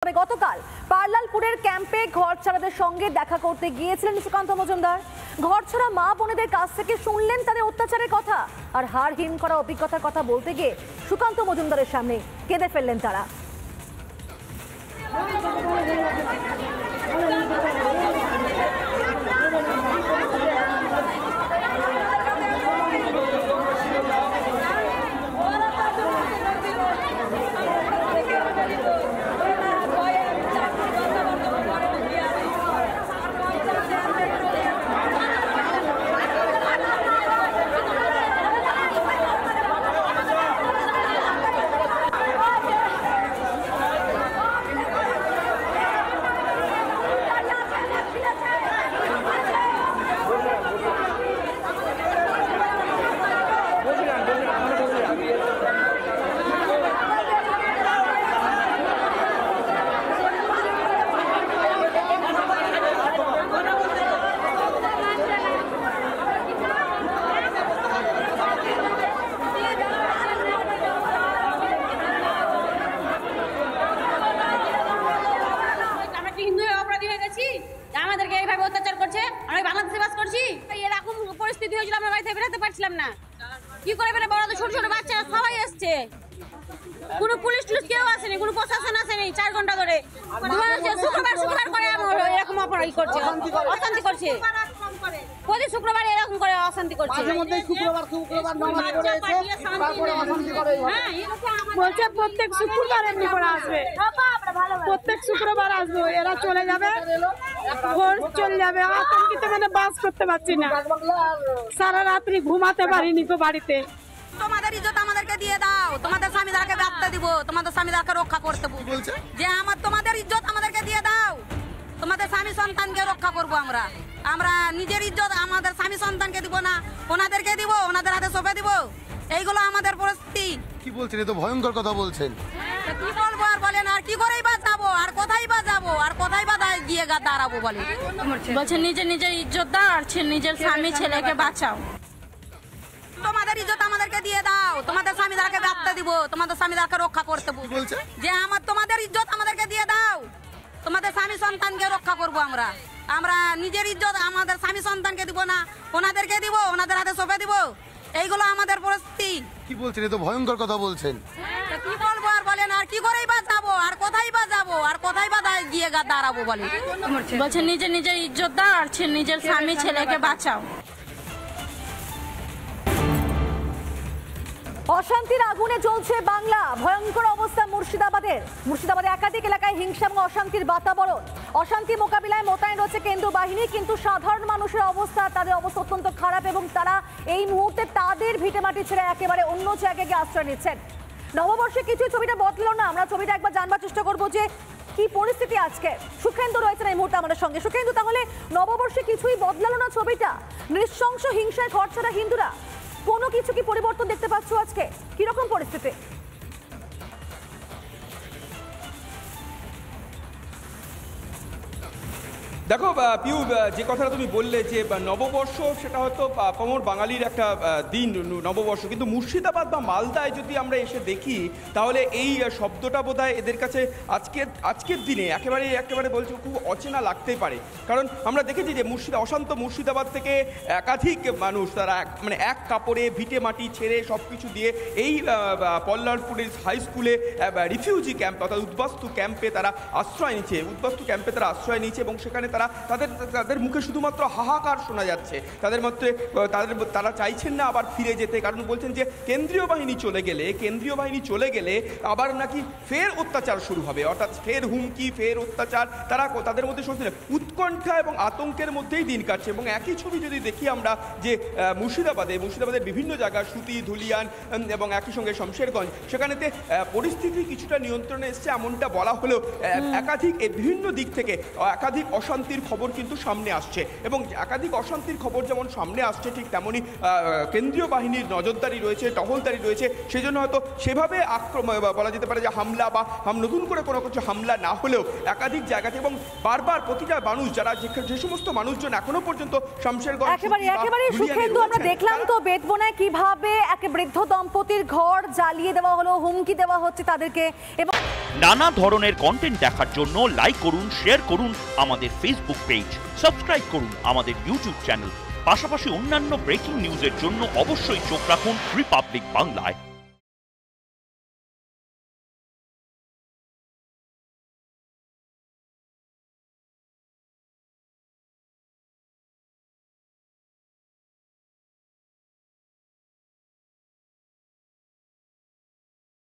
তবে গতকাল পার্লালপুরের ক্যাম্পে ঘর ছাড়াদের সঙ্গে দেখা করতে গিয়েছিলেন সুকান্ত মজুমদার। ঘর ছাড়া মা বোনেদের কাছ থেকে শুনলেন তাদের অত্যাচারের কথা আর হাড় হিম করা অভিজ্ঞতার কথা বলতে গিয়ে সুকান্ত মজুমদারের সামনে কেঁদে ফেললেন তারা। আমাদেরকে এইভাবে অত্যাচার করছে, আমরা বাংলাদেশে বাস করছি, এরকম পরিস্থিতি হয়েছিল আমরা বাড়ি থেকে বেরোতে পারছিলাম না। কি করে বেরোবো? বড় ছোট ছোট বাচ্চারা সবাই এসছে, কোনো পুলিশ টুলিশ কেউ আসেনি, কোনো প্রশাসন আসেনি। 4 ঘন্টা ধরে শুক্রবার করে এরকম অপরাধী করছে, অশান্তি করছে। প্রতি শুক্রবার এরকম করে অশান্তি করছে। বলছে প্রত্যেক শুক্রবার এমনি করে আসবে, প্রত্যেক শুক্রবার আসবো, এরা চলে যাবে, ভোর চলে যাবে। আতঙ্কিত মানে বাস করতে পারছি না, সারা রাত্রি ঘুমাতে পারিনি তো বাড়িতে। তোমাদের ইজ্জত আমাদেরকে দিয়ে দাও, তোমাদের স্বামীদেরকে বাঁচতে দিব, তোমাদের স্বামীদেরকে রক্ষা করতে বলছে যে তোমাদের ইজ্জত আমাদেরকে দিয়ে দাও, তোমাদের স্বামী সন্তানকে রক্ষা করব। আমরা নিজের ইজ্জত আমাদের স্বামী সন্তানকে দিব না, ওনাদেরকে দিব, ওনাদের হাতে সঁপে দিব। এইগুলো আমাদের পরিস্থিতি। কি বলছেন? এ তো ভয়ঙ্কর কথা বলছেন। কি বলবো আর বলেন, আর কি করেই বা যাবো, আর কোথায় বা যাবো, আর কোথায় বা গিয়ে দাঁড়াবো বলে। বলছে নিজের ইজ্জত দাও আর নিজের স্বামী ছেলেকে বাঁচাও। তোমাদের ইজ্জত আমাদেরকে দিয়ে দাও, তোমাদের স্বামীদেরকে বাঁচতে দিব, তোমাদের স্বামীদেরকে রক্ষা করতে বলছে যে তোমাদের ইজ্জত আমাদেরকে দিয়ে দাও, তোমাদের স্বামী সন্তানকে রক্ষা করব। আমরা নিজের ইজ্জত আমাদের স্বামী সন্তানকে দিব না, ওনাদেরকে দিব, ওনাদের হাতে সঁপে দিব। এইগুলো আমাদের পরিস্থিতি। কি বলছেন? এ তো ভয়ঙ্কর কথা বলছেন। কি বলবো আর বলেন, আর কি করেই বা যাবো, আর কোথায় বা যাবো, আর কোথায় বা গিয়ে দাঁড়াবো বলে। বলছে নিজের ইজ্জত দাও আর নিজের স্বামী ছেলেকে বাঁচাও। অশান্তির আগুনে জ্বলছে বাংলা, ভয়ঙ্কর অবস্থা মুর্শিদাবাদে একাধিক এলাকায় হিংসা এবং অশান্তির বাতাবরণ। অশান্তি মোকাবিলায় মোতায়েন রয়েছে কেন্দ্রীয় বাহিনী, কিন্তু সাধারণ মানুষের অবস্থা, তাদের অবস্থা অত্যন্ত খারাপ এবং তারা এই মুহূর্তে তাদের ভিটেমাটি ছেড়ে একেবারে অন্য জায়গায় গিয়ে আশ্রয় নিচ্ছেন। নববর্ষে কিছু ছবিটা বদলালো না, আমরা ছবিটা একবার জানবার চেষ্টা করবো যে কি পরিস্থিতি আজকে। সুখেন্দু রয়েছেন এই মুহূর্তে আমাদের সঙ্গে। সুখেন্দু, তাহলে নববর্ষে কিছুই বদলালো না ছবিটা? নৃশংস হিংসায় ঘর ছাড়া হিন্দুরা, কোনো কিছু কি পরিবর্তন দেখতে পাচ্ছ আজকে? কিরকম পরিস্থিতি? দেখো পিউ, যে কথাটা তুমি বললে যে নববর্ষ, সেটা হয়তো পামর বাঙালির একটা দিন নববর্ষ, কিন্তু মুর্শিদাবাদ বা মালদায় যদি আমরা এসে দেখি তাহলে এই শব্দটা বোধহয় এদের কাছে আজকের দিনে একেবারে বলছে খুব অচেনা লাগতেই পারে। কারণ আমরা দেখেছি যে অশান্ত মুর্শিদাবাদ থেকে একাধিক মানুষ তারা এক কাপড়ে ভিটে মাটি ছেড়ে সব কিছু দিয়ে এই পল্লালপুরের হাই স্কুলে রিফিউজি ক্যাম্প অর্থাৎ উদ্বাস্তু ক্যাম্পে তারা আশ্রয় নিয়েছে এবং সেখানে তাদের মুখে শুধুমাত্র হাহাকার শোনা যাচ্ছে। তারা চাইছেন না আবার ফিরে যেতে, কারণ বলছেন যে কেন্দ্রীয় বাহিনী চলে গেলে আবার নাকি ফের অত্যাচার শুরু হবে, অর্থাৎ ফের হুমকি, ফের অত্যাচার। তাদের মধ্যে উৎকণ্ঠা এবং আতঙ্কের মধ্যেই দিন কাটছে। এবং একই ছবি যদি দেখি আমরা যে মুর্শিদাবাদের বিভিন্ন জায়গা, সুতি, ধুলিয়ান এবং একই সঙ্গে শমশেরগঞ্জ, সেখানেতে পরিস্থিতি কিছুটা নিয়ন্ত্রণে এসছে এমনটা বলা হলেও একাধিক বিভিন্ন দিক থেকে একাধিক অশান্তির খবর কিন্তু সামনে আসছে। এবং একাধিক অশান্তির খবর যেমন সামনে আসছে, ঠিক তেমনই কেন্দ্রীয় বাহিনীর নজরদারি রয়েছে, টহলদারি রয়েছে। সেজন্য হয়তো সেভাবে বলা যেতে পারে যে হামলা বা নতুন করে কোনো কিছু হামলা না হলেও একাধিক জায়গাতে এবং বারবার প্রতিটা মানুষ যারা যে সমস্ত মানুষজন এখনো পর্যন্ত শমশেরগঞ্জ একেবারে সুখেন্দু, আমরা দেখলাম তো বেতবনায় কিভাবে এক বৃদ্ধ দম্পতির ঘর জ্বালিয়ে দেওয়া হলো, হুমকি দেওয়া হচ্ছে তাদেরকে এবং নানা ধরনের কন্টেন্ট দেখার জন্য লাইক করুন, শেয়ার করুন আমাদের ফেসবুক পেজ, সাবস্ক্রাইব করুন আমাদের ইউটিউব চ্যানেল। পাশাপাশি অন্যান্য ব্রেকিং নিউজের জন্য অবশ্যই চোখ রাখুন রিপাবলিক বাংলায়।